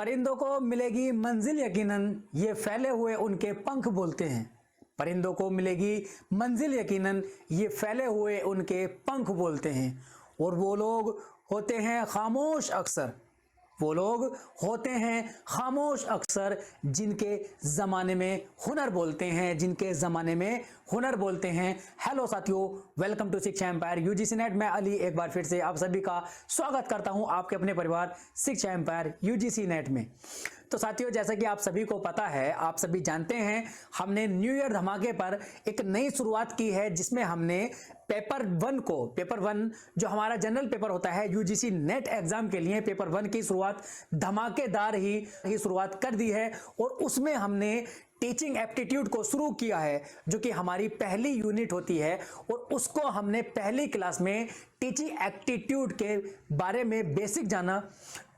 परिंदों को मिलेगी मंजिल यकीनन, ये फैले हुए उनके पंख बोलते हैं। परिंदों को मिलेगी मंजिल यकीनन, ये फैले हुए उनके पंख बोलते हैं। और वो लोग होते हैं खामोश अक्सर, वो लोग होते हैं खामोश अक्सर, जिनके ज़माने में हुनर बोलते हैं, जिनके ज़माने में हुनर बोलते हैं। हेलो साथियों, वेलकम टू शिक्षा एम्पायर यूजीसी नेट। मैं अली एक बार फिर से आप सभी का स्वागत करता हूं आपके अपने परिवार शिक्षा एम्पायर यूजीसी नेट में। तो साथियों, जैसा कि आप सभी को पता है, आप सभी जानते हैं, हमने न्यू ईयर धमाके पर एक नई शुरुआत की है, जिसमें हमने पेपर वन जो हमारा जनरल पेपर होता है यूजीसी नेट एग्जाम के लिए, पेपर वन की शुरुआत धमाकेदार ही शुरुआत कर दी है। और उसमें हमने टीचिंग एप्टीट्यूड को शुरू किया है, जो कि हमारी पहली यूनिट होती है। और उसको हमने पहली क्लास में टीचिंग एप्टीट्यूड के बारे में बेसिक जाना,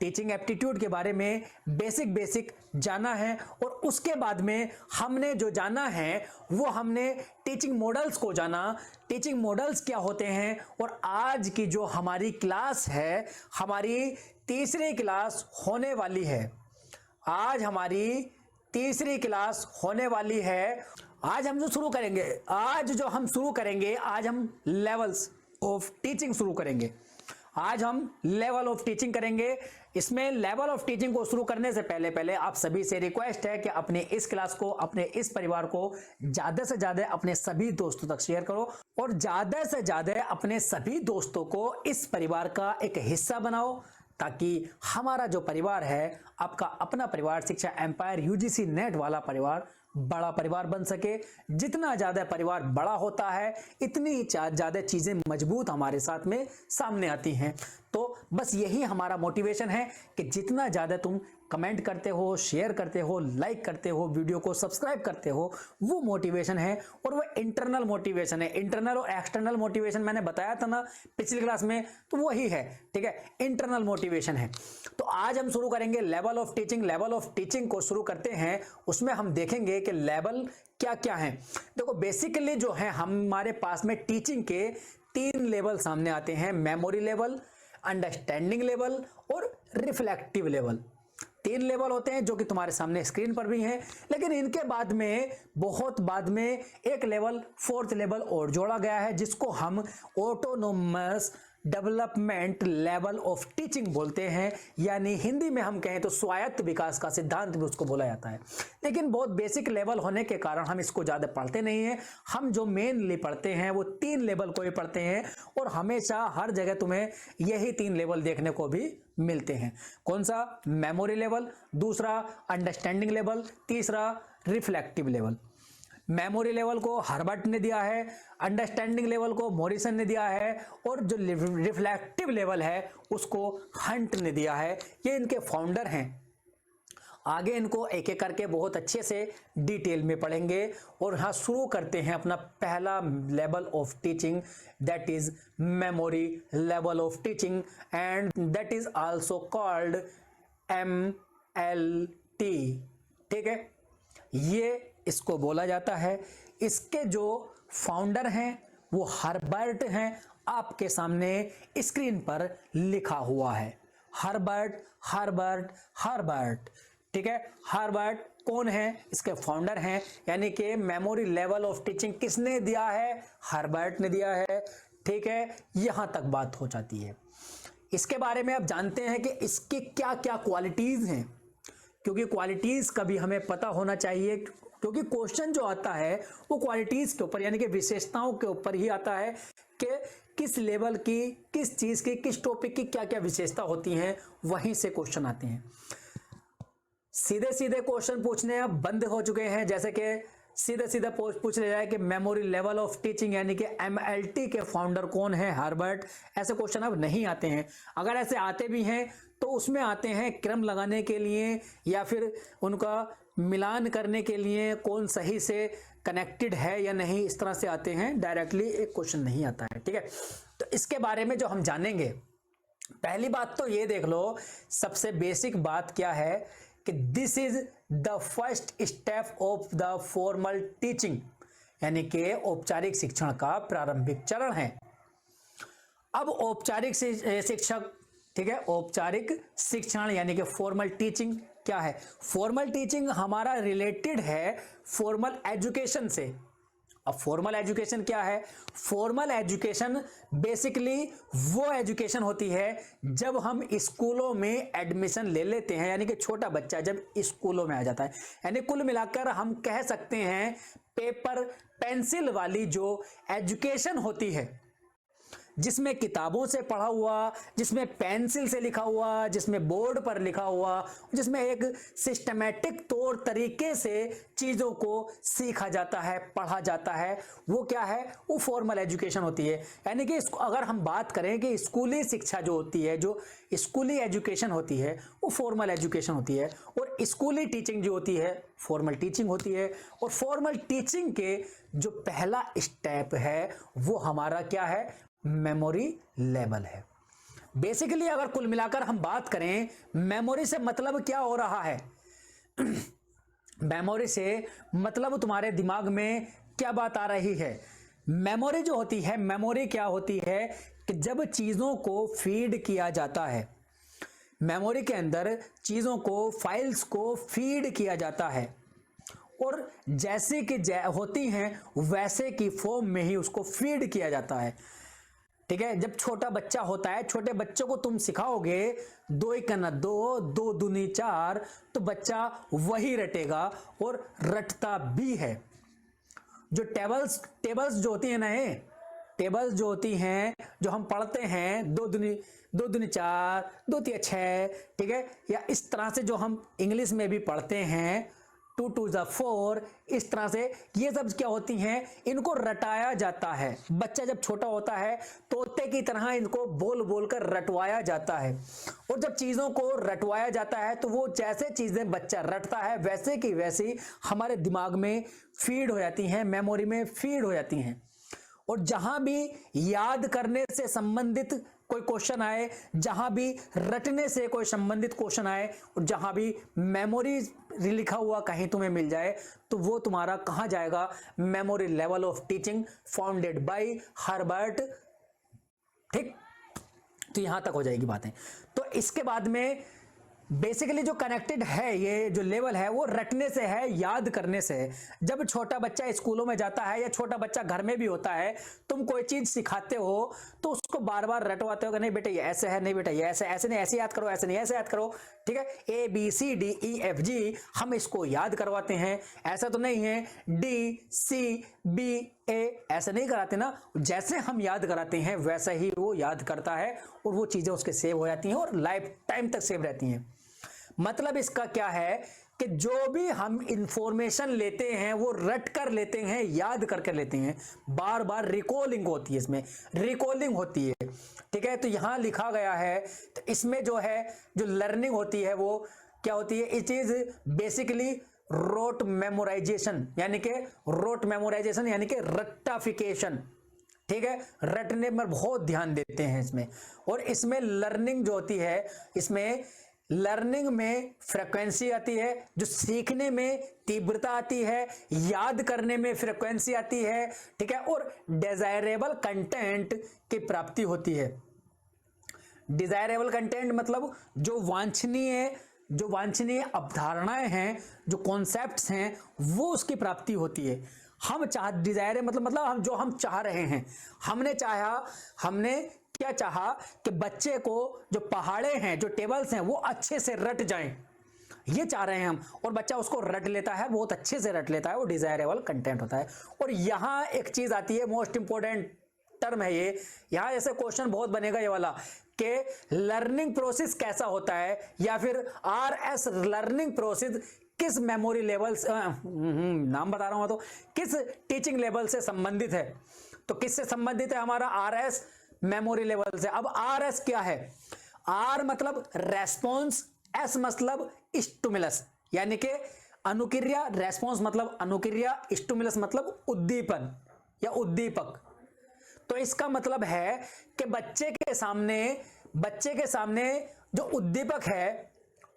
टीचिंग एप्टीट्यूड के बारे में बेसिक जाना है। और उसके बाद में हमने जो जाना है वो हमने टीचिंग मॉडल्स को जाना, टीचिंग मॉडल्स क्या होते हैं। और आज की जो हमारी क्लास है, हमारी तीसरी क्लास होने वाली है। आज हमारी तीसरी क्लास होने वाली है। आज हम जो शुरू करेंगे, आज हम लेवल्स ऑफ टीचिंग शुरू करेंगे। आज हम लेवल ऑफ टीचिंग करेंगे। इसमें लेवल ऑफ टीचिंग को शुरू करने से पहले आप सभी से रिक्वेस्ट है कि अपने इस क्लास को, अपने इस परिवार को ज्यादा से ज्यादा अपने सभी दोस्तों तक शेयर करो, और ज्यादा से ज्यादा अपने सभी दोस्तों को इस परिवार का एक हिस्सा बनाओ, ताकि हमारा जो परिवार है, आपका अपना परिवार शिक्षा एम्पायर यूजीसी नेट वाला परिवार बड़ा परिवार बन सके। जितना ज्यादा परिवार बड़ा होता है, इतनी ज्यादा चीजें मजबूत हमारे साथ में सामने आती हैं। तो बस यही हमारा मोटिवेशन है कि जितना ज्यादा तुम कमेंट करते हो, शेयर करते हो, लाइक करते हो, वीडियो को सब्सक्राइब करते हो, वो मोटिवेशन है। और वो इंटरनल मोटिवेशन है। इंटरनल और एक्सटर्नल मोटिवेशन मैंने बताया था ना पिछली क्लास में, तो वही है, ठीक है, इंटरनल मोटिवेशन है। तो आज हम शुरू करेंगे level of teaching. Level of teaching को शुरू करते हैं, उसमें हम देखेंगे कि लेवल क्या क्या है। देखो, बेसिकली जो है हमारे पास में टीचिंग के 3 लेवल सामने आते हैं: मेमोरी लेवल, अंडरस्टैंडिंग लेवल और रिफ्लेक्टिव लेवल। 3 लेवल होते हैं जो कि तुम्हारे सामने स्क्रीन पर भी हैं। लेकिन इनके बाद में, बहुत बाद में, एक लेवल, 4th लेवल और जोड़ा गया है, जिसको हम autonomous development level of teaching बोलते हैं। यानी हिंदी में हम कहें तो स्वायत्त विकास का सिद्धांत भी उसको बोला जाता है। लेकिन बहुत बेसिक लेवल होने के कारण हम इसको ज्यादा पढ़ते नहीं हैं। हम जो मेनली पढ़ते हैं वो 3 लेवल को ही पढ़ते हैं। और हमेशा हर जगह तुम्हें यही 3 लेवल देखने को भी मिलते हैं। कौन सा? मेमोरी लेवल, दूसरा अंडरस्टैंडिंग लेवल, तीसरा रिफ्लेक्टिव लेवल। मेमोरी लेवल को हर्बर्ट ने दिया है, अंडरस्टैंडिंग लेवल को मॉरिसन ने दिया है, और जो रिफ्लेक्टिव लेवल है उसको हंट ने दिया है। ये इनके फाउंडर हैं। आगे इनको एक एक करके बहुत अच्छे से डिटेल में पढ़ेंगे। और हाँ, शुरू करते हैं अपना पहला level of teaching, that is memory level of teaching, and that is also called MLT। ठीक है, ये इसको बोला जाता है। इसके जो फाउंडर हैं वो हर्बर्ट हैं। आपके सामने स्क्रीन पर लिखा हुआ है हर्बर्ट, हर्बर्ट, हर्बर्ट। ठीक है, हर्बर्ट कौन है? इसके फाउंडर हैं। यानी कि मेमोरी लेवल ऑफ टीचिंग किसने दिया है? हर्बर्ट ने दिया है। ठीक है, यहां तक बात हो जाती है। इसके बारे में आप जानते हैं कि इसकी क्या क्या क्वालिटीज हैं, क्योंकि क्वालिटीज का भी हमें पता होना चाहिए। क्योंकि क्वेश्चन जो आता है वो क्वालिटीज के ऊपर, यानी कि विशेषताओं के ऊपर ही आता है कि किस लेवल की, किस चीज की, किस टॉपिक की क्या क्या विशेषता होती हैं, वहीं से क्वेश्चन आते हैं। सीधे सीधे क्वेश्चन पूछने अब बंद हो चुके हैं। जैसे कि सीधे सीधे पूछ लिया जाए कि मेमोरी लेवल ऑफ टीचिंग यानी कि MLT के फाउंडर कौन है? हर्बर्ट। ऐसे क्वेश्चन अब नहीं आते हैं। अगर ऐसे आते भी हैं तो उसमें आते हैं क्रम लगाने के लिए, या फिर उनका मिलान करने के लिए, कौन सही से कनेक्टेड है या नहीं, इस तरह से आते हैं। डायरेक्टली एक क्वेश्चन नहीं आता है। ठीक है, तो इसके बारे में जो हम जानेंगे, पहली बात तो ये देख लो, सबसे बेसिक बात क्या है कि this is the first step of the formal teaching, यानी कि औपचारिक शिक्षण का प्रारंभिक चरण है। अब औपचारिक शिक्षक, ठीक है, औपचारिक शिक्षण यानी कि फॉर्मल टीचिंग क्या है? फॉर्मल टीचिंग हमारा रिलेटेड है फॉर्मल एजुकेशन से। अब फॉर्मल एजुकेशन क्या है? फॉर्मल एजुकेशन बेसिकली वो एजुकेशन होती है जब हम स्कूलों में एडमिशन ले लेते हैं, यानी कि छोटा बच्चा जब स्कूलों में आ जाता है। यानी कुल मिलाकर हम कह सकते हैं पेपर पेंसिल वाली जो एजुकेशन होती है, जिसमें किताबों से पढ़ा हुआ, जिसमें पेंसिल से लिखा हुआ, जिसमें बोर्ड पर लिखा हुआ, जिसमें एक सिस्टमैटिक तौर तरीके से चीज़ों को सीखा जाता है, पढ़ा जाता है, वो क्या है? वो फॉर्मल एजुकेशन होती है। यानी कि अगर हम बात करें कि स्कूली शिक्षा जो होती है, जो स्कूली एजुकेशन होती है, वो फॉर्मल एजुकेशन होती है, और स्कूली टीचिंग जो होती है फॉर्मल टीचिंग होती है। और फॉर्मल टीचिंग के जो पहला स्टेप है वो हमारा क्या है? मेमोरी लेवल है। बेसिकली अगर कुल मिलाकर हम बात करें मेमोरी से मतलब क्या हो रहा है? मेमोरी से मतलब तुम्हारे दिमाग में क्या बात आ रही है? मेमोरी जो होती है, मेमोरी क्या होती है कि जब चीजों को फीड किया जाता है, मेमोरी के अंदर चीजों को, फाइल्स को फीड किया जाता है, और जैसे कि होती हैं वैसे की फॉर्म में ही उसको फीड किया जाता है। ठीक है, जब छोटा बच्चा होता है, छोटे बच्चों को तुम सिखाओगे 2 × 2, 2 दूनी 4, तो बच्चा वही रटेगा और रटता भी है। जो टेबल्स जो होती है ना, टेबल्स जो होती हैं, जो हम पढ़ते हैं 2 दूनी 4, 2 × 6, ठीक है, या इस तरह से जो हम इंग्लिश में भी पढ़ते हैं 2 × 2 = 4, इस तरह से ये सब क्या होती हैं? इनको रटाया जाता है। बच्चा जब छोटा होता है तोते की तरह इनको बोल बोल कर रटवाया जाता है, और जब चीज़ों को रटवाया जाता है तो वो जैसे चीज़ें बच्चा रटता है वैसे की वैसी हमारे दिमाग में फीड हो जाती हैं, मेमोरी में फीड हो जाती हैं। और जहां भी याद करने से संबंधित कोई क्वेश्चन आए, जहां भी रटने से कोई संबंधित क्वेश्चन आए, और जहां भी मेमोरी लिखा हुआ कहीं तुम्हें मिल जाए, तो वो तुम्हारा कहां जाएगा? Memory level of teaching founded by Herbert. ठीक, तो यहां तक हो जाएगी बातें। तो इसके बाद में बेसिकली जो कनेक्टेड है, ये जो लेवल है वो रटने से है, याद करने से है। जब छोटा बच्चा स्कूलों में जाता है या छोटा बच्चा घर में भी होता है, तुम कोई चीज सिखाते हो तो उसको बार बार रटवाते हो कि नहीं बेटा ये ऐसे है, नहीं बेटा ये ऐसे, ऐसे नहीं, ऐसे याद करो, ऐसे नहीं, ऐसे याद करो। ठीक है, ABCDEFG हम इसको याद करवाते हैं। ऐसा तो नहीं है DCBA ऐसे नहीं कराते ना। जैसे हम याद कराते हैं वैसा ही वो याद करता है, और वो चीजें उसके सेव हो जाती हैं और लाइफ टाइम तक सेव रहती हैं। मतलब इसका क्या है कि जो भी हम इंफॉर्मेशन लेते हैं वो रट कर लेते हैं, याद करके लेते हैं, बार बार रिकॉलिंग होती है, इसमें रिकॉलिंग होती है। ठीक है, तो यहां लिखा गया है, तो इसमें जो है जो लर्निंग होती है वो क्या होती है? It is basically rote memorisation, यानी कि रोट मेमोराइजेशन यानी कि रट्टाफिकेशन। ठीक है, रटने में बहुत ध्यान देते हैं इसमें। और इसमें लर्निंग जो होती है, इसमें लर्निंग में फ्रीक्वेंसी आती है, जो सीखने में तीव्रता आती है, याद करने में फ्रीक्वेंसी आती है। ठीक है, और डिजायरेबल कंटेंट की प्राप्ति होती है। डिजायरेबल कंटेंट मतलब जो वांछनीय अवधारणाएं हैं, जो कॉन्सेप्ट्स हैं, वो उसकी प्राप्ति होती है। हम डिजायर मतलब हम चाह रहे हैं, हमने क्या चाहा कि बच्चे को जो पहाड़े हैं, जो टेबल्स हैं, वो अच्छे से रट जाएं, ये चाह रहे हैं हम, और बच्चा उसको रट लेता है, बहुत अच्छे से रट लेता है, वो डिजायरेबल कंटेंट होता है। और यहां एक चीज आती है, मोस्ट इंपोर्टेंट टर्म है ये, यहां ऐसे क्वेश्चन बहुत बनेगा ये वाला कि लर्निंग प्रोसेस कैसा होता है, या फिर RS लर्निंग प्रोसेस किस मेमोरी लेवल, नाम बता रहा हूं तो, किस टीचिंग लेवल से संबंधित है। तो किससे संबंधित है? हमारा RS मेमोरी लेवल से। अब RS क्या है? R मतलब रेस्पॉन्स, S मतलब स्टिमुलस, यानी कि अनुक्रिया, रेस्पॉन्स मतलब अनुक्रिया, स्टिमुलस मतलब उद्दीपन या उद्दीपक। तो इसका मतलब है कि बच्चे के सामने जो उद्दीपक है,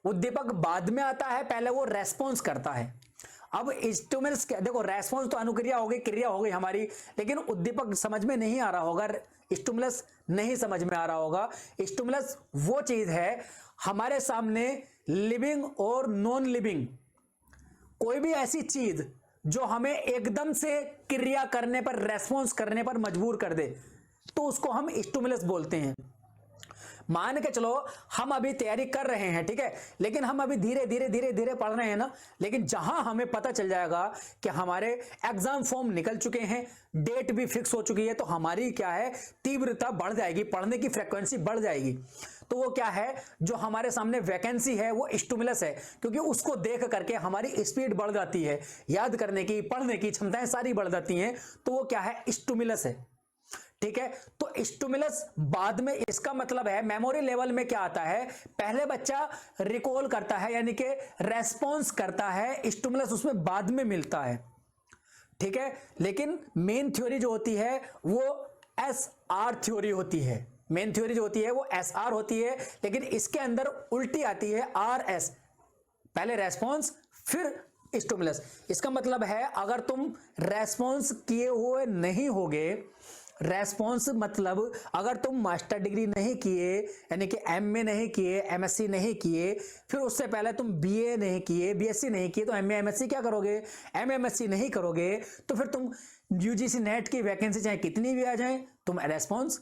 उद्दीपक बाद में आता है, पहले वो रेस्पॉन्स करता है। अब स्टिमुलस क्या, देखो रेस्पॉन्स तो अनुक्रिया हो गई, क्रिया हो गई हमारी, लेकिन उद्दीपक समझ में नहीं आ रहा होगा, स्टिमुलस नहीं समझ में आ रहा होगा। स्टिमुलस वो चीज है, हमारे सामने लिविंग और नॉन लिविंग कोई भी ऐसी चीज जो हमें एकदम से क्रिया करने पर, रेस्पॉन्स करने पर मजबूर कर दे, तो उसको हम स्टिमुलस बोलते हैं। मान के चलो हम अभी तैयारी कर रहे हैं, ठीक है, लेकिन हम अभी धीरे धीरे धीरे धीरे पढ़ रहे हैं ना, लेकिन जहां हमें पता चल जाएगा कि हमारे एग्जाम फॉर्म निकल चुके हैं, डेट भी फिक्स हो चुकी है, तो हमारी क्या है, तीव्रता बढ़ जाएगी, पढ़ने की फ्रीक्वेंसी बढ़ जाएगी। तो वो क्या है, जो हमारे सामने वैकेंसी है वो स्टिमुलस है, क्योंकि उसको देख करके हमारी स्पीड बढ़ जाती है, याद करने की, पढ़ने की क्षमताएं सारी बढ़ जाती हैं, तो वो क्या है, स्टिमुलस है। ठीक है, तो स्टिमुलस बाद में, इसका मतलब है मेमोरी लेवल में क्या आता है, पहले बच्चा रिकॉल करता है, यानी कि रेस्पॉन्स करता है, स्टिमुलस उसमें बाद में मिलता है। ठीक है, लेकिन मेन थ्योरी जो होती है वो SR थ्योरी होती है। मेन थ्योरी जो होती है वो SR होती है, लेकिन इसके अंदर उल्टी आती है RS, पहले रेस्पॉन्स फिर स्टिमुलस। इसका मतलब है अगर तुम रेस्पॉन्स किए हुए नहीं होगे, रेस्पॉन्स मतलब अगर तुम मास्टर डिग्री नहीं किए, यानी कि MA नहीं किए, MSc नहीं किए, फिर उससे पहले तुम BA नहीं किए, BSc नहीं किए, तो MA MSc क्या करोगे, MSc नहीं करोगे, तो फिर तुम UGC नेट की वैकेंसी चाहे कितनी भी आ जाए, तुम रेस्पॉन्स,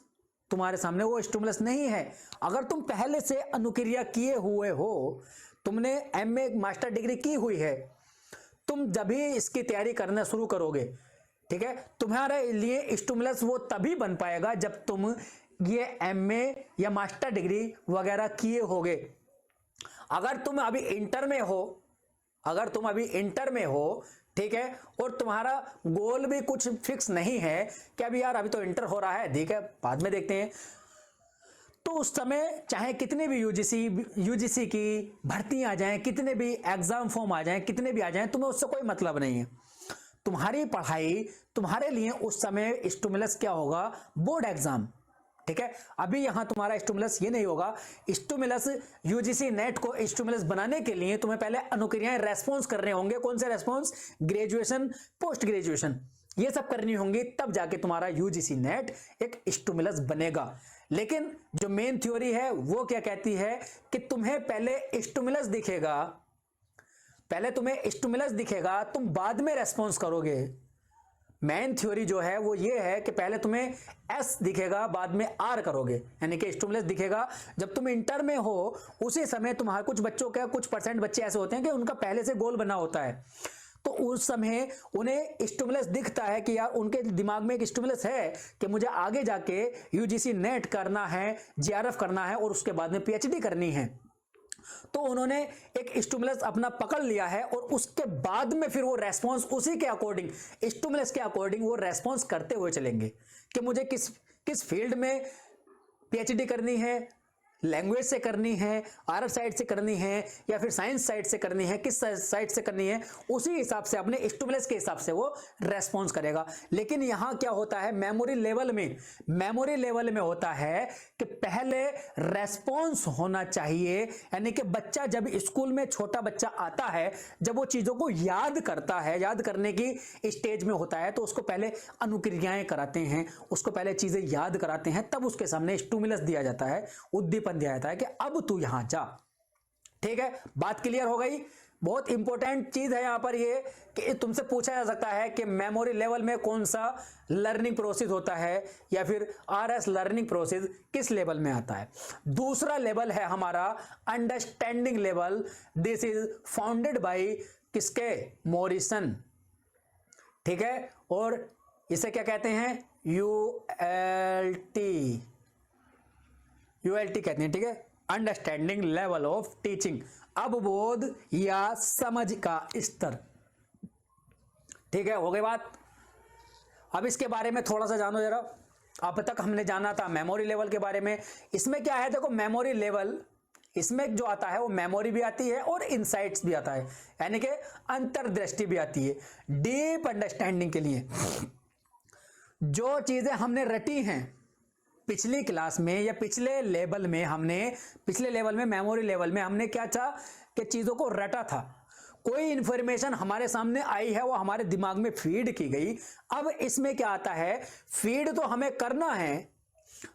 तुम्हारे सामने वो स्टिमुलस नहीं है। अगर तुम पहले से अनुक्रिया किए हुए हो, तुमने MA मास्टर डिग्री की हुई है, तुम जब भी इसकी तैयारी करना शुरू करोगे, ठीक है, तुम्हारे लिए स्टिमुलस वो तभी बन पाएगा जब तुम ये MA या मास्टर डिग्री वगैरह किए होगे। अगर तुम अभी इंटर में हो, अगर तुम अभी इंटर में हो, ठीक है, और तुम्हारा गोल भी कुछ फिक्स नहीं है कि अभी यार अभी तो इंटर हो रहा है, ठीक है, बाद में देखते हैं, तो उस समय चाहे कितने भी यूजीसी की भर्ती आ जाएं, कितने भी एग्जाम फॉर्म आ जाएं, कितने भी आ जाएं, तुम्हें उससे कोई मतलब नहीं है। तुम्हारी पढ़ाई, तुम्हारे लिए उस समय स्टिमुलस क्या होगा, बोर्ड एग्जाम। ठीक है, अभी यहां तुम्हारा स्टिमुलस ये नहीं होगा। स्टिमुलस यूजीसी नेट को स्टिमुलस बनाने के लिए तुम्हें पहले अनुक्रियाएं, रेस्पॉन्स करने होंगे। कौन से रेस्पॉन्स, ग्रेजुएशन, पोस्ट ग्रेजुएशन, ये सब करनी होंगी, तब जाके तुम्हारा यूजीसी नेट एक स्टिमुलस बनेगा। लेकिन जो मेन थ्योरी है वो क्या कहती है कि तुम्हें पहले स्टिमुलस दिखेगा, पहले तुम्हें स्टिमुलस दिखेगा, तुम बाद में रेस्पॉन्स करोगे। मेन थ्योरी जो है वो ये है कि पहले तुम्हें S दिखेगा, बाद में R करोगे, यानी कि स्टिमुलस दिखेगा जब तुम इंटर में हो, उसी समय तुम्हारे कुछ बच्चों का, कुछ परसेंट बच्चे ऐसे होते हैं कि उनका पहले से गोल बना होता है, तो उस समय उन्हें स्टिमुलस दिखता है कि यार उनके दिमाग में एक स्टिमुलस है कि मुझे आगे जाके यूजीसी नेट करना है, JRF करना है और उसके बाद में PhD करनी है। तो उन्होंने एक स्टिमुलस अपना पकड़ लिया है और उसके बाद में फिर वो रेस्पॉन्स उसी के अकॉर्डिंग, स्टिमुलस के अकॉर्डिंग वो रेस्पॉन्स करते हुए चलेंगे कि मुझे किस फील्ड में PhD करनी है, लैंग्वेज से करनी है, आर्ट साइड से करनी है, या फिर साइंस साइड से करनी है, किस साइड से करनी है, उसी हिसाब से अपने स्टिमुलस के हिसाब से वो रेस्पॉन्स करेगा। लेकिन यहां क्या होता है, मेमोरी लेवल में होता है कि पहले रेस्पॉन्स होना चाहिए, यानी कि बच्चा जब स्कूल में, छोटा बच्चा आता है, जब वो चीजों को याद करता है, याद करने की स्टेज में होता है, तो उसको पहले अनुक्रियाएं कराते हैं, उसको पहले चीजें याद कराते हैं, तब उसके सामने स्टिमुलस दिया जाता है, उद्दीपन दिया जाता है कि अब तू यहां जा। ठीक है, बात क्लियर हो गई। बहुत इंपॉर्टेंट चीज है यहां पर ये कि तुमसे पूछा जा सकता है कि मेमोरी लेवल में कौन सा लर्निंग प्रोसेस होता है, या फिर RS लर्निंग प्रोसेस किस लेवल में आता है। दूसरा लेवल है हमारा understanding level. This is founded by किसके, मॉरिसन। ठीक है, और इसे क्या कहते हैं, ULT कहते हैं। ठीक है, अंडरस्टैंडिंग लेवल ऑफ टीचिंग, अवबोध या समझ का स्तर। ठीक है, हो गई बात। अब इसके बारे में थोड़ा सा जानो जरा। अब तक हमने जाना था मेमोरी लेवल के बारे में। इसमें क्या है, देखो मेमोरी लेवल, इसमें जो आता है वो मेमोरी भी आती है और इनसाइट्स भी आता है, यानी कि अंतर्दृष्टि भी आती है। डीप अंडरस्टैंडिंग के लिए जो चीजें हमने रटी हैं पिछली क्लास में या पिछले लेवल में मेमोरी लेवल में हमने क्या था कि चीजों को रटा था, कोई इंफॉर्मेशन हमारे सामने आई है, वो हमारे दिमाग में फीड की गई। अब इसमें क्या आता है, फीड तो हमें करना है,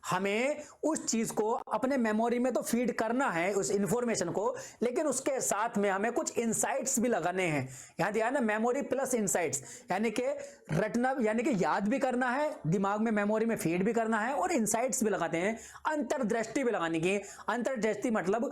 हमें उस चीज को अपने मेमोरी में तो फीड करना है उस इंफॉर्मेशन को, लेकिन उसके साथ में हमें कुछ इंसाइट्स भी लगाने हैं। यहां दिया है ना मेमोरी प्लस इंसाइट्स, यानी कि रटना यानी कि याद भी करना है, दिमाग में मेमोरी में फीड भी करना है और इंसाइट्स भी लगाते हैं, अंतर्दृष्टि भी लगाने की। अंतर्दृष्टि मतलब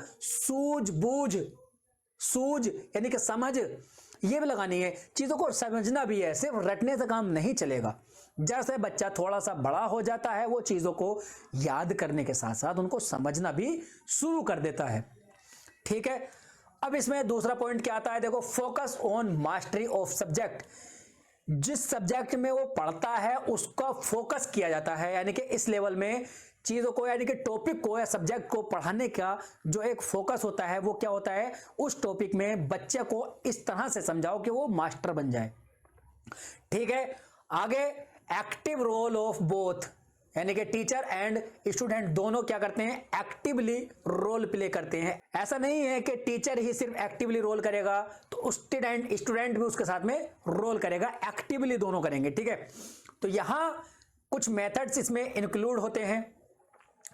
सूझ यानी कि समझ, ये भी लगानी है, चीजों को समझना भी है। सिर्फ रटने से काम नहीं चलेगा। जैसे बच्चा थोड़ा सा बड़ा हो जाता है वो चीजों को याद करने के साथ साथ उनको समझना भी शुरू कर देता है। ठीक है, अब इसमें दूसरा पॉइंट क्या आता है, देखो, focus on mastery of subject. जिस सब्जेक्ट में वो पढ़ता है उसका फोकस किया जाता है, यानी कि इस लेवल में चीजों को यानी कि टॉपिक को या सब्जेक्ट को पढ़ाने का जो एक फोकस होता है वो क्या होता है, उस टॉपिक में बच्चे को इस तरह से समझाओ कि वो मास्टर बन जाए। ठीक है, आगे एक्टिव रोल ऑफ बोथ, यानी कि टीचर एंड स्टूडेंट दोनों क्या करते हैं, एक्टिवली रोल प्ले करते हैं। ऐसा नहीं है कि टीचर ही सिर्फ एक्टिवली रोल करेगा तो स्टूडेंट भी उसके साथ में रोल करेगा, एक्टिवली दोनों करेंगे। ठीक है, तो यहां कुछ मेथड्स इसमें इंक्लूड होते हैं।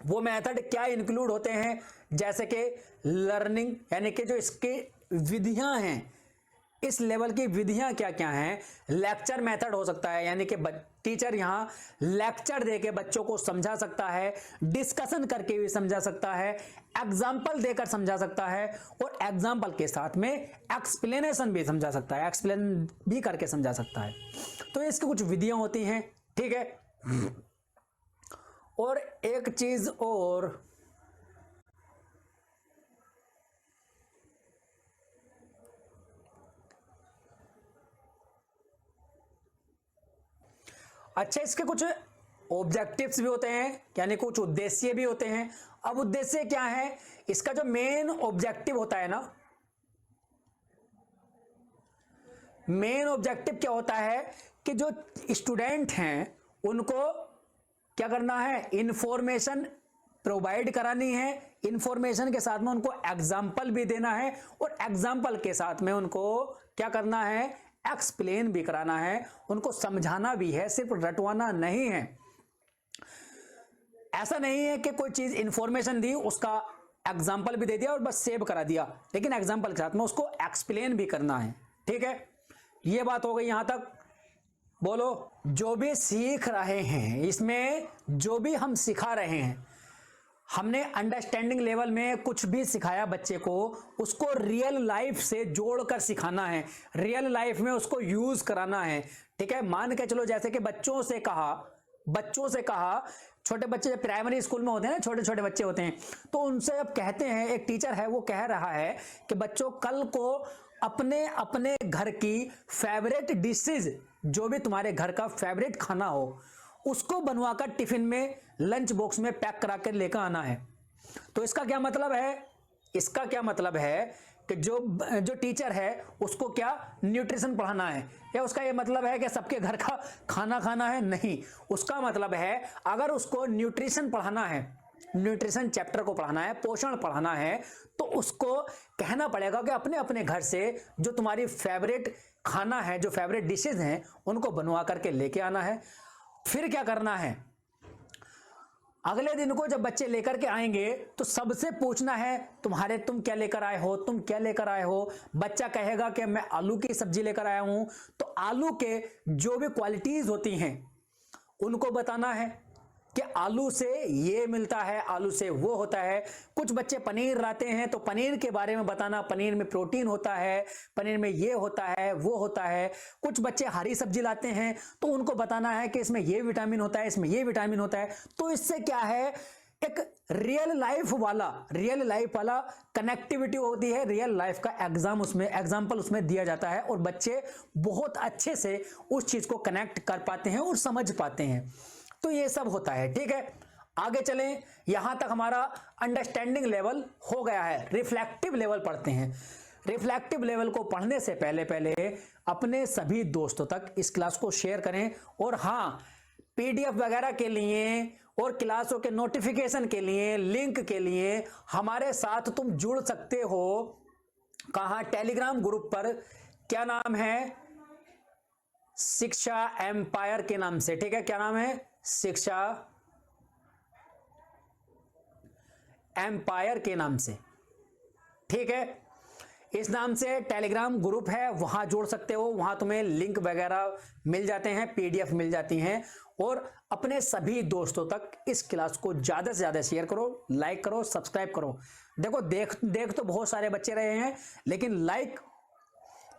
वो मेथड क्या इंक्लूड होते हैं, जैसे कि लर्निंग, यानी कि जो इसकी विधियां हैं, इस लेवल की विधियां क्या क्या हैं। लेक्चर मेथड हो सकता है, यानी कि टीचर यहां लेक्चर देके बच्चों को समझा सकता है, डिस्कशन करके भी समझा सकता है, एग्जाम्पल देकर समझा सकता है और एग्जाम्पल के साथ में एक्सप्लेनेशन भी समझा सकता है, एक्सप्लेन भी करके समझा सकता है। तो इसकी कुछ विधियां होती हैं। ठीक है, और एक चीज और, अच्छा, इसके कुछ ऑब्जेक्टिव्स भी होते हैं, यानी कुछ उद्देश्य भी होते हैं। अब उद्देश्य क्या है, इसका जो मेन ऑब्जेक्टिव होता है ना, मेन ऑब्जेक्टिव क्या होता है कि जो स्टूडेंट हैं उनको क्या करना है, इंफॉर्मेशन प्रोवाइड करानी है, इंफॉर्मेशन के साथ में उनको एग्जाम्पल भी देना है और एग्जाम्पल के साथ में उनको क्या करना है, एक्सप्लेन भी कराना है, उनको समझाना भी है, सिर्फ रटवाना नहीं है। ऐसा नहीं है कि कोई चीज इंफॉर्मेशन दी उसका एग्जाम्पल भी दे दिया और बस सेव करा दिया, लेकिन एग्जाम्पल के साथ में उसको एक्सप्लेन भी करना है। ठीक है, ये बात हो गई यहां तक। बोलो, जो भी सीख रहे हैं, इसमें जो भी हम सिखा रहे हैं, हमने अंडरस्टैंडिंग लेवल में कुछ भी सिखाया बच्चे को, उसको रियल लाइफ से जोड़कर सिखाना है, रियल लाइफ में उसको यूज कराना है। ठीक है, मान के चलो जैसे कि बच्चों से कहा, छोटे बच्चे जब प्राइमरी स्कूल में होते हैं ना, छोटे छोटे बच्चे होते हैं, तो उनसे अब कहते हैं, एक टीचर है वो कह रहा है कि बच्चों कल को अपने अपने घर की फेवरेट डिशेज, जो भी तुम्हारे घर का फेवरेट खाना हो, उसको बनवाकर टिफिन में, लंच बॉक्स में पैक करा कर लेकर आना है। तो इसका क्या मतलब है, इसका क्या मतलब है कि जो टीचर है उसको क्या न्यूट्रिशन पढ़ाना है, या उसका ये मतलब है कि सबके घर का खाना खाना है? नहीं, उसका मतलब है अगर उसको न्यूट्रिशन पढ़ाना है, न्यूट्रिशन चैप्टर को पढ़ाना है, पोषण पढ़ाना है, तो उसको कहना पड़ेगा कि अपने अपने घर से जो तुम्हारी फेवरेट खाना है, जो फेवरेट डिशेज हैं, उनको बनवा करके लेके आना है। फिर क्या करना है, अगले दिन को जब बच्चे लेकर के आएंगे तो सबसे पूछना है तुम क्या लेकर आए हो, तुम क्या लेकर आए हो। बच्चा कहेगा कि मैं आलू की सब्जी लेकर आया हूं, तो आलू के जो भी क्वालिटीज होती हैं उनको बताना है कि आलू से ये मिलता है, आलू से वो होता है। कुछ बच्चे पनीर लाते हैं तो पनीर के बारे में बताना, पनीर में प्रोटीन होता है, पनीर में ये होता है, वो होता है। कुछ बच्चे हरी सब्जी लाते हैं तो उनको बताना है कि इसमें ये विटामिन होता है, इसमें ये विटामिन होता है। तो इससे क्या है, एक रियल लाइफ वाला कनेक्टिविटी होती है, रियल लाइफ का एग्जाम्पल उसमें दिया जाता है और बच्चे बहुत अच्छे से उस चीज को कनेक्ट कर पाते हैं और समझ पाते हैं। तो ये सब होता है। ठीक है, आगे चलें। यहां तक हमारा अंडरस्टैंडिंग लेवल हो गया है। रिफ्लेक्टिव लेवल पढ़ते हैं। रिफ्लेक्टिव लेवल को पढ़ने से पहले अपने सभी दोस्तों तक इस क्लास को शेयर करें, और हाँ, पीडीएफ वगैरह के लिए और क्लासों के नोटिफिकेशन के लिए, लिंक के लिए हमारे साथ तुम जुड़ सकते हो। कहां? टेलीग्राम ग्रुप पर। क्या नाम है? शिक्षा एम्पायर के नाम से। ठीक है, क्या नाम है? शिक्षा एम्पायर के नाम से। ठीक है, इस नाम से टेलीग्राम ग्रुप है, वहां जोड़ सकते हो, वहां तुम्हें लिंक वगैरह मिल जाते हैं, पीडीएफ मिल जाती हैं। और अपने सभी दोस्तों तक इस क्लास को ज्यादा से ज्यादा शेयर करो, लाइक करो, सब्सक्राइब करो। देखो देख तो बहुत सारे बच्चे रहे हैं, लेकिन लाइक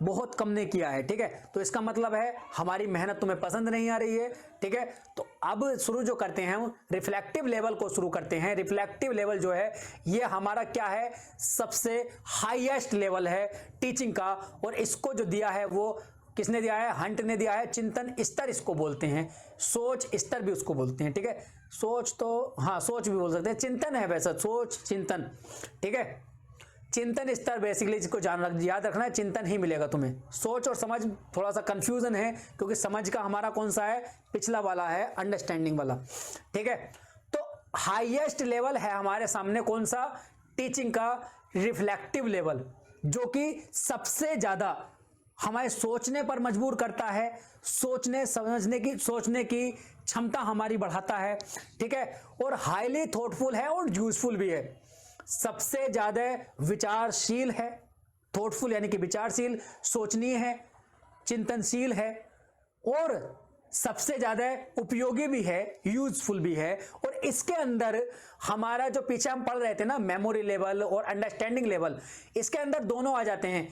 बहुत कम ने किया है। ठीक है, तो इसका मतलब है हमारी मेहनत तुम्हें पसंद नहीं आ रही है। ठीक है, तो अब शुरू जो करते हैं हम रिफ्लेक्टिव लेवल को शुरू करते हैं। रिफ्लेक्टिव लेवल जो है ये हमारा क्या है, सबसे हाईएस्ट लेवल है टीचिंग का। और इसको जो दिया है वो किसने दिया है, हंट ने दिया है। चिंतन स्तर इसको बोलते हैं, सोच स्तर भी उसको बोलते हैं। ठीक है, सोच तो हाँ सोच भी बोल सकते हैं, चिंतन है वैसा, सोच चिंतन। ठीक है, चिंतन स्तर बेसिकली जिसको याद रखना है, चिंतन ही मिलेगा तुम्हें। सोच और समझ थोड़ा सा कंफ्यूजन है, क्योंकि समझ का हमारा कौन सा है, पिछला वाला है, अंडरस्टैंडिंग वाला। ठीक है, तो हाईएस्ट लेवल है हमारे सामने कौन सा, टीचिंग का रिफ्लेक्टिव लेवल, जो कि सबसे ज्यादा हमारे सोचने पर मजबूर करता है, सोचने की क्षमता हमारी बढ़ाता है। ठीक है, और हाईली थॉटफुल है और यूजफुल भी है। सबसे ज्यादा विचारशील है, थॉटफुल यानी कि विचारशील, सोचनीय है, चिंतनशील है, और सबसे ज्यादा उपयोगी भी है, यूजफुल भी है। और इसके अंदर हमारा जो पीछे हम पढ़ रहे थे ना, मेमोरी लेवल और अंडरस्टैंडिंग लेवल, इसके अंदर दोनों आ जाते हैं,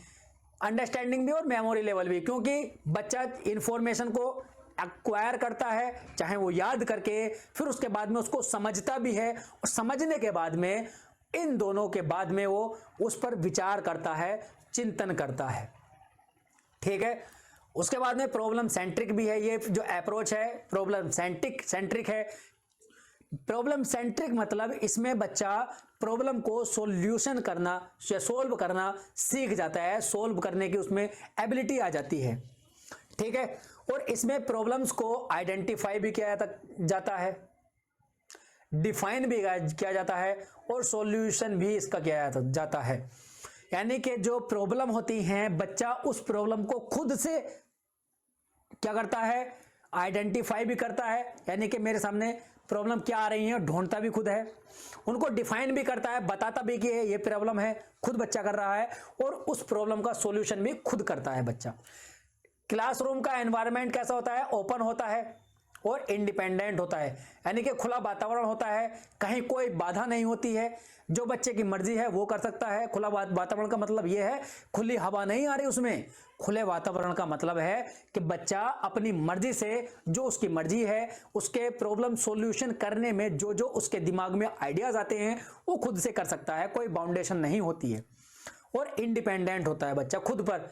अंडरस्टैंडिंग भी और मेमोरी लेवल भी। क्योंकि बच्चा इंफॉर्मेशन को एक्वायर करता है, चाहे वो याद करके, फिर उसके बाद में उसको समझता भी है, और समझने के बाद में इन दोनों के बाद में वो उस पर विचार करता है, चिंतन करता है। ठीक है, उसके बाद में प्रॉब्लम सेंट्रिक भी है। ये जो अप्रोच है प्रॉब्लम सेंट्रिक है। प्रॉब्लम सेंट्रिक मतलब इसमें बच्चा प्रॉब्लम को सॉल्यूशन करना या सोल्व करना सीख जाता है, सोल्व करने की उसमें एबिलिटी आ जाती है। ठीक है, और इसमें प्रॉब्लम्स को आइडेंटिफाई भी किया जाता है, डिफाइन भी किया जाता है, और सॉल्यूशन भी इसका किया जाता है। यानी कि जो प्रॉब्लम होती हैं, बच्चा उस प्रॉब्लम को खुद से क्या करता है, आइडेंटिफाई भी करता है, यानी कि मेरे सामने प्रॉब्लम क्या आ रही है ढूंढता भी खुद है, उनको डिफाइन भी करता है, बताता भी कि ये प्रॉब्लम है, खुद बच्चा कर रहा है, और उस प्रॉब्लम का सॉल्यूशन भी खुद करता है बच्चा। क्लासरूम का एनवायरनमेंट कैसा होता है, ओपन होता है और इंडिपेंडेंट होता है, यानी कि खुला वातावरण होता है, कहीं कोई बाधा नहीं होती है, जो बच्चे की मर्जी है वो कर सकता है। खुला वातावरण का मतलब ये है खुली हवा नहीं आ रही उसमें, खुले वातावरण का मतलब है कि बच्चा अपनी मर्जी से, जो उसकी मर्जी है, उसके प्रॉब्लम सॉल्यूशन करने में जो जो उसके दिमाग में आइडियाज आते हैं वो खुद से कर सकता है, कोई बाउंडेशन नहीं होती है। और इंडिपेंडेंट होता है बच्चा खुद पर,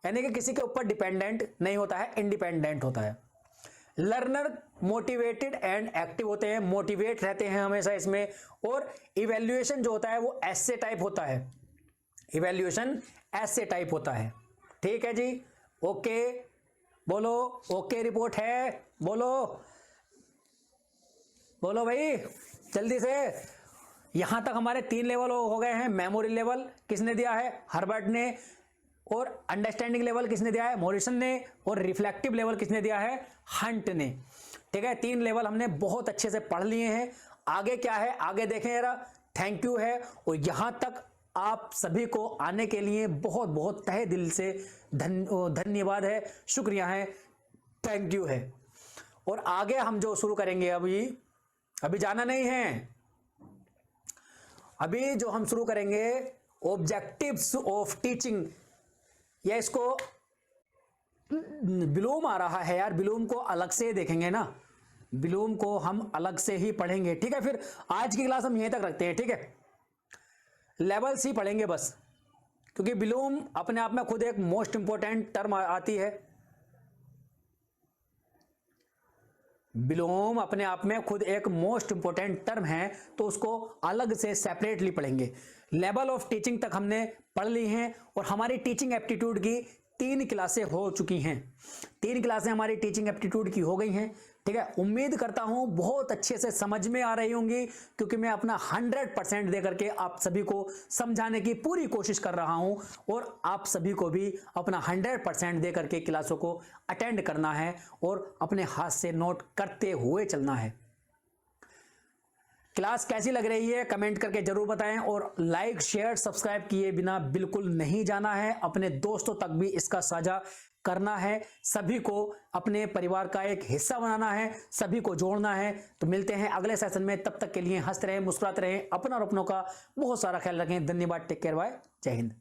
यानी कि किसी के ऊपर डिपेंडेंट नहीं होता है, इंडिपेंडेंट होता है। लर्नर मोटिवेटेड एंड एक्टिव होते हैं, मोटिवेट रहते हैं हमेशा इसमें। और इवैल्यूएशन जो होता है वो ऐसे टाइप होता है, इवैल्यूएशन ऐसे टाइप होता है। ठीक है जी, ओके बोलो, ओके रिपोर्ट है, बोलो बोलो भाई जल्दी से। यहां तक हमारे 3 लेवल हो गए हैं। मेमोरी लेवल किसने दिया है, हर्बर्ट ने, और अंडरस्टैंडिंग लेवल किसने दिया है, मॉरिसन ने, और रिफ्लेक्टिव लेवल किसने दिया है, हंट ने। ठीक है, 3 लेवल हमने बहुत अच्छे से पढ़ लिए हैं। आगे क्या है, आगे देखें जरा। थैंक यू है, और यहां तक आप सभी को आने के लिए बहुत बहुत तहे दिल से धन्यवाद है, शुक्रिया है, थैंक यू है। और आगे हम जो शुरू करेंगे, अभी जाना नहीं है, अभी जो हम शुरू करेंगे ऑब्जेक्टिव्स ऑफ टीचिंग, या इसको ब्लूम आ रहा है यार, ब्लूम को अलग से देखेंगे ना, ब्लूम को हम अलग से ही पढ़ेंगे। ठीक है, फिर आज की क्लास हम यहीं तक रखते हैं। ठीक है, लेवल्स ही पढ़ेंगे बस, क्योंकि ब्लूम अपने आप में खुद एक मोस्ट इंपॉर्टेंट टर्म आती है। ब्लूम अपने आप में खुद एक मोस्ट इंपॉर्टेंट टर्म है, तो उसको अलग से सेपरेटली पढ़ेंगे। लेवल ऑफ टीचिंग तक हमने पढ़ ली हैं, और हमारी टीचिंग एप्टीट्यूड की 3 क्लासें हो चुकी हैं। 3 क्लासें हमारी टीचिंग एप्टीट्यूड की हो गई हैं। ठीक है, उम्मीद करता हूं बहुत अच्छे से समझ में आ रही होंगी, क्योंकि मैं अपना 100% दे करके आप सभी को समझाने की पूरी कोशिश कर रहा हूं, और आप सभी को भी अपना 100% दे करके क्लासों को अटेंड करना है, और अपने हाथ से नोट करते हुए चलना है। क्लास कैसी लग रही है कमेंट करके जरूर बताएं, और लाइक शेयर सब्सक्राइब किए बिना बिल्कुल नहीं जाना है। अपने दोस्तों तक भी इसका साझा करना है, सभी को अपने परिवार का एक हिस्सा बनाना है, सभी को जोड़ना है। तो मिलते हैं अगले सेशन में, तब तक के लिए हंसते रहें, मुस्कुराते रहें, अपना और अपनों का बहुत सारा ख्याल रखें। धन्यवाद, टेक केयर, बाय, जय हिंद।